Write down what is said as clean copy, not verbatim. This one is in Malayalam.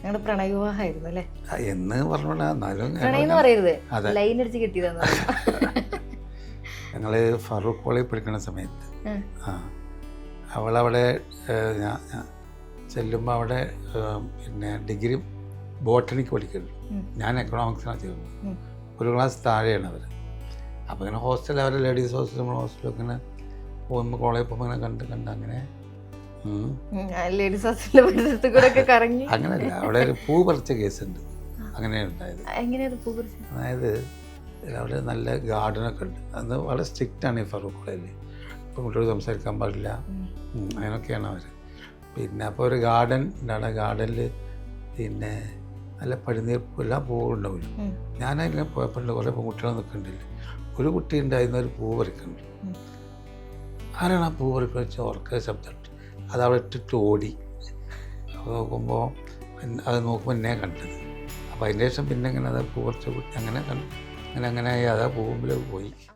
ഞങ്ങളുടെ പ്രണയവിവാഹമായിരുന്നു അല്ലേ? എന്ന് പറഞ്ഞോണ്ടാ എന്നാലും പ്രണയം എന്ന് പറയരുത്, ലൈൻ അടിച്ച് കിട്ടിയതാണ്. ഞങ്ങൾ ഫറൂഖ് കോളേജിൽ പഠിക്കുന്ന സമയത്ത് അവളവിടെ ഞാൻ ചെല്ലുമ്പോൾ അവിടെ പിന്നെ ഡിഗ്രി ബോട്ടണിക്ക് പഠിക്കുന്നു, ഞാൻ എക്കണോമിക്സിനാണ് ചേർന്നത്. ഒരു ക്ലാസ് താഴെയാണ് അവർ. അപ്പോൾ ഇങ്ങനെ ഹോസ്റ്റൽ അവരെ ലേഡീസ് ഹോസ്റ്റൽ നമ്മൾ ഹോസ്റ്റലൊക്കെ ഇങ്ങനെ പോകുമ്പോൾ കോളേജിൽ പോകുമ്പോൾ ഇങ്ങനെ കണ്ട് അങ്ങനെ ലേഡീസ് ഹോസ്റ്റലിന്റെ പരിസരത്ത് കൂടെ ഒക്കെ കറങ്ങി. അങ്ങനെയല്ല, അവിടെ ഒരു പൂ പറിച്ച കേസുണ്ട്. അങ്ങനെയാണ് ഉണ്ടായത്. എങ്ങനെയാണ് പൂ പറിച്ചത്? അതായത് അവിടെ നല്ല ഗാർഡനൊക്കെ ഉണ്ട്. അത് വളരെ സ്ട്രിക്റ്റാണ് ഈ ഫറൂഖ് കോളേജിൽ. ഇപ്പം കുട്ടികൾ സംസാരിക്കാൻ പാടില്ല, അങ്ങനെയൊക്കെയാണ് അവർ. പിന്നെ അപ്പോൾ ഒരു ഗാർഡൻ ഉണ്ട്. ഗാർഡനിൽ പിന്നെ നല്ല പഴുനീർപ്പുള്ള പൂവുണ്ടാവില്ല. ഞാനതിനെ പോയപ്പോൾ കുറേ പെൺകുട്ടികൾ നിൽക്കുന്നുണ്ടില്ല. ഒരു കുട്ടി ഉണ്ടായിരുന്ന ഒരു പൂ പറിക്കുന്നുണ്ട്. ആരാണ് ആ പൂ പറിക്കുക വെച്ചാൽ ഓർക്ക ശബ്ദമുണ്ട്. അത് അവിടെ ഇട്ടിട്ട് ഓടി. അപ്പോൾ നോക്കുമ്പോൾ അത് നോക്കുമ്പോൾ എന്നെ കണ്ടത്. അപ്പോൾ അതിന് ശേഷം പിന്നെ ഇങ്ങനെ അത് പൂ പറിച്ച കുട്ടി അങ്ങനെ കണ്ടു. അങ്ങനെ ആയി അത് ആ പൂമ്പിൽ പോയി.